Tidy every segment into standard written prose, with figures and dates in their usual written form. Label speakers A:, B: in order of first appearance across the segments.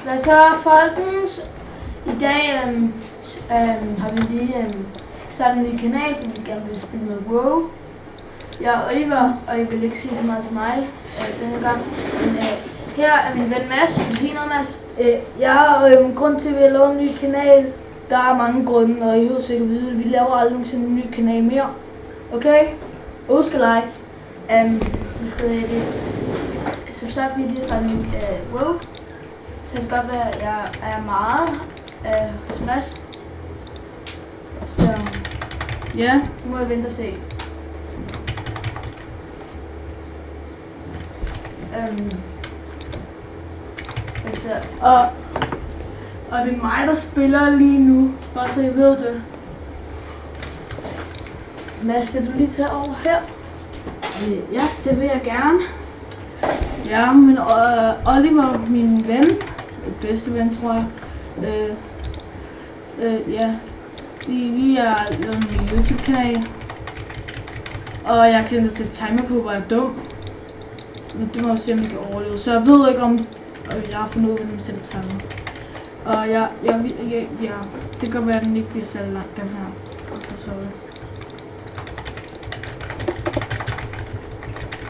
A: Hvad så, folkens? I dag har vi lige startet en ny kanal, hvor vi gerne vil spille med WoW. Jeg er Oliver, og I vil ikke sige så meget til mig denne gang. Men her er min ven Mads. Vil du sige noget, Mads?
B: Grund til, at vi har lavet en ny kanal, der er mange grunde, og I hører sikkert vide, at vi laver aldrig nogensinde en ny kanal mere. Okay? Husk at like.
A: Som sagt, vi har lige startet en WoW. Så det kan godt være, at jeg er meget hos Mads. Så
B: Ja.
A: nu må jeg vente og se. Altså,
B: Og det er mig, der spiller lige nu, bare så I ved det.
A: Mads, vil du lige tage over her?
B: Ja, det vil jeg gerne. Ja, men Oliver, min ven, bedste ven, tror jeg. Ja, vi er lavet en YouTube-kanal. Og jeg kan sætte timer på, hvor jeg er dum. Men det må jeg se, om jeg kan overleve. Så jeg ved ikke, om jeg har fundet ud af, hvordan man sætter timer. Og ja, det kan være, at den ikke bliver sat langt, den her. Og så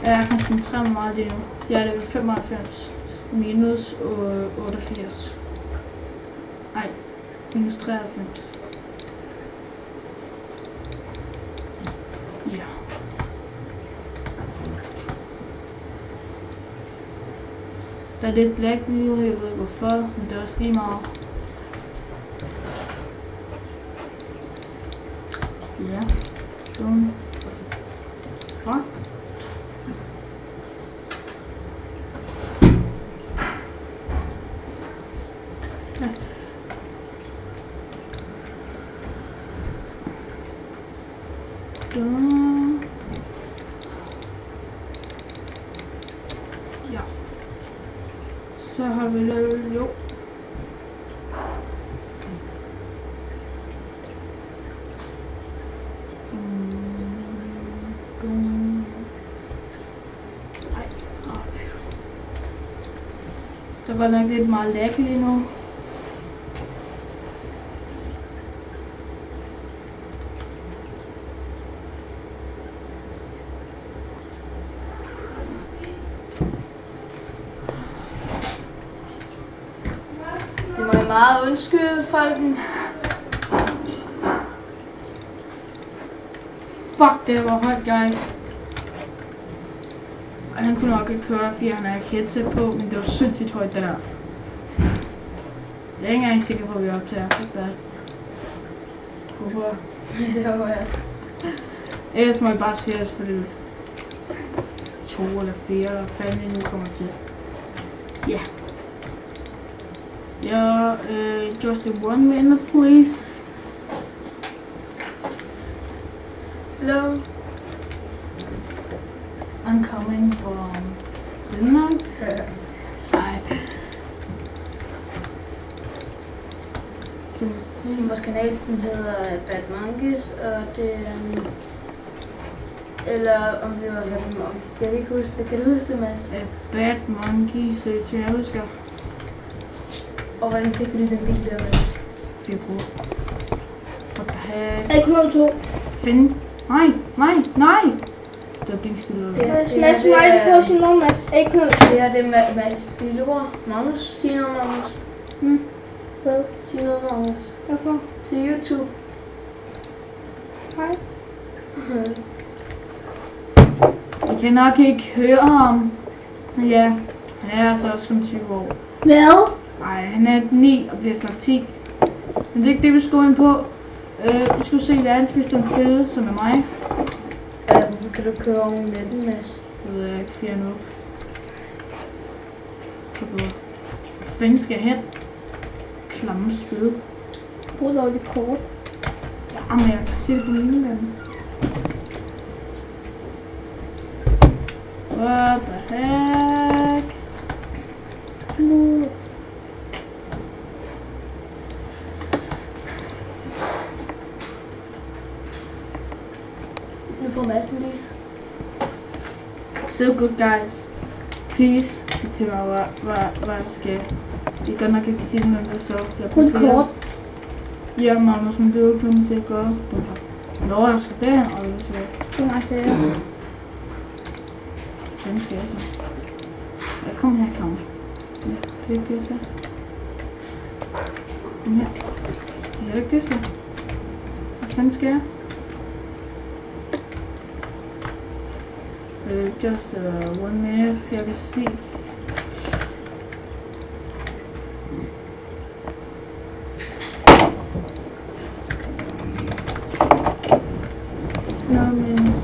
B: jeg koncentrerer mig meget lige nu. Jeg er level 95 minus 88. Nej, minus 93. Ja. Der er lidt black lige nu, jeg ved ikke hvorfor, men det er også lige meget. Ja. Sådan. Fuck. Ja. Så har vi lavet jo. Der var nok lidt meget lag lige nu.
A: Det må jeg meget undskylde, folkens.
B: Fuck, det var højt, guys. Og han kunne nok ikke køre der, fordi han har ikke headset på, men det var sindssygt højt, det der. Jeg er ikke engang sikker på, at vi optager. Fuck that. Hvorfor?
A: Det håber jeg.
B: Ellers må jeg bare se os for det 2 eller 4, eller fanden jeg nu kommer til. Ja. Ja, just in 1 minute, please.
A: Hello.
B: I'm coming from Denmark. Nej.
A: Så vores kanal, den hedder Bad Monkeys, og det eller om det var Happy Monkeys, jeg kan ikke huske det. Kan du huske det, Mads?
B: Bad Monkeys, så jeg husker.
A: Og hvordan fik du den bil der, Mads?
B: Fibro. What the heck?
C: Ikke noget to.
B: Find. Nej! Det var din spiller.
C: Mads, mig på sin nummer, Mads. Ikke noget.
A: Det her det er Mads' lillebror. Magnus, sig noget, Magnus.
C: Hvad?
A: Sig noget, Magnus.
C: Hvorfor?
A: Til YouTube.
C: Hej.
B: Jeg kan nok ikke høre ham. Men ja, han er altså også kun 20 år.
C: Hvad?
B: Nej, han er 9 og bliver snart 10. Men det er ikke det, vi skal gå ind på. Vi skulle se verdensmesteren spille, som er mig.
A: Hvorfor kan du køre over med den, Mads?
B: Det ved jeg ikke, fordi jeg er nu. Hvor fanden skal jeg hen? Klamme spil.
C: Brug lovligt kort.
B: Ja, men jeg kan se det på mine lande. What the heck?
C: Nu.
A: Nu får Madsen lige.
B: So good, guys. Peace. Sig til mig, hvad jeg skal. Jeg kan nok ikke sige det, men hvad så?
C: Kun kort.
B: Ja, Magnus, men det er jo ikke noget, til at gøre. Nå, jeg skal derhen, og det så.
C: Det har jeg.
B: Hvordan skal jeg så? Ja, kom her, Claus. Ja, det er ikke det, jeg siger. Kom her. Det er ikke det, jeg siger. Hvad fanden skal jeg? Just 1 minute, jeg kan se. Nå, men...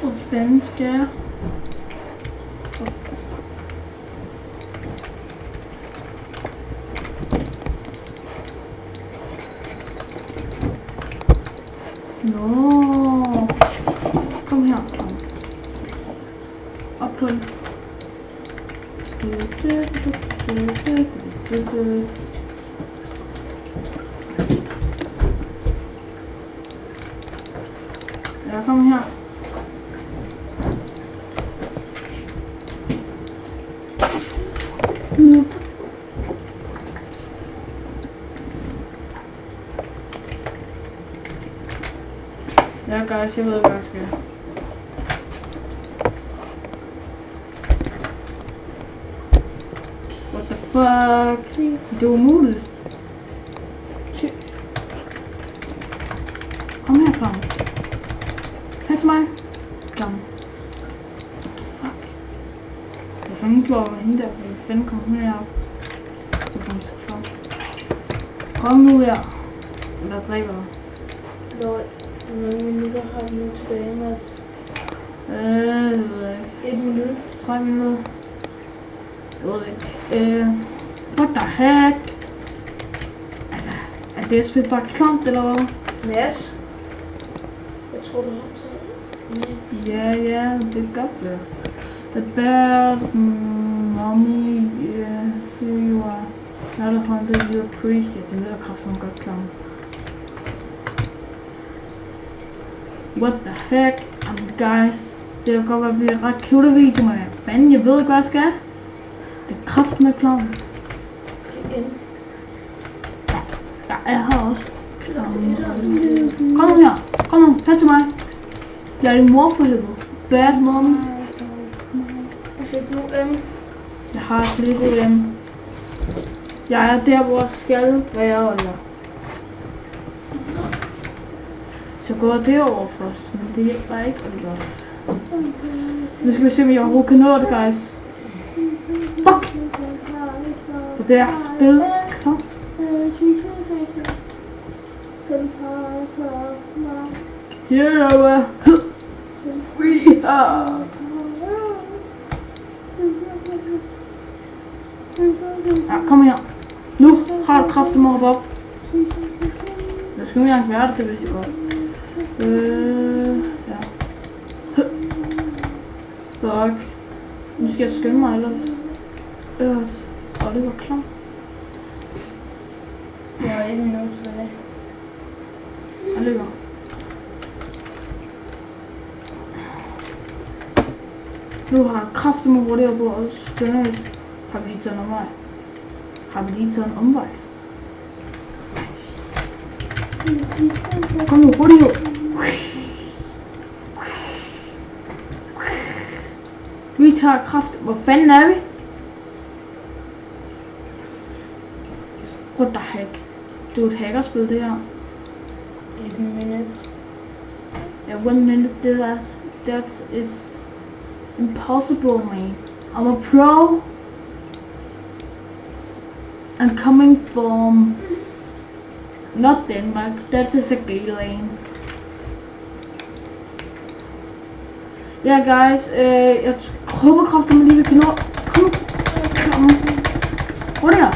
B: Hvor fanden skal jeg? Nå. Kom her. Op på den. Ja, kom her. Ja, guys, jeg ved ikke, hvad jeg skal. What the fuck? Det er umuligt. Kom her, Klam. Her til mig. Klam. What the fuck? Hvad fanden gjorde jeg hende der? Hvad fanden kom hun herop? Kom nu her. Eller dræber dig.
A: Hvor mange minutter har vi nu tilbage, Mads?
B: Det ved jeg ikke.
A: 1 minut.
B: 3 minutter. Jeg ved ikke. What the heck? Altså, er det spil bare klamt, eller hvad?
A: Mads? Jeg tror, du har taget net.
B: Ja, det er godt, det. The bad mommy, here you are. Not a hunter, you appreciate. Det lyder kraftigt godt klamt. What the heck? Guys, det kan godt være, at det bliver ret cute video med fanden, jeg ved ikke, hvad jeg skal. Det er kraft med klovn. Ja, jeg har også. Kom nu her. Kom nu, her til mig. Jeg er din mor for helvede. Bad mommy. Jeg har et Lego M. Jeg er der, hvor jeg skal være, eller. Så går jeg derover først, men det hjælper ikke, og det gør. Nu skal vi se, om jeg overhovedet kan nå det, guys. Fuck! Og det er spil. Kom. Here we are. Ja, kom her. Nu har du kraft, du må hoppe op. Jeg skal ikke engang være det vidste jeg godt. Ja. Fuck. Nu skal jeg skynde mig ellers. Og det var klart.
A: Jeg har 1 minut tilbage.
B: Jeg løber. Nu har jeg kraftigt med hurtigere på, og så skynder jeg. Har vi lige taget en omvej? Kom nu, hurtigt. Vi tager kraft. Hvor fanden er vi? What the heck? Det er et hackerspil, det her.
A: 1 minut.
B: Yeah, 1 minute, that's it's impossible, man. I'm a pro. I'm coming from not Denmark. That is a gay lane. Yeah, guys. Jeg håber kraftigt, man lige vil kan nå. Kom. Hvor er det her?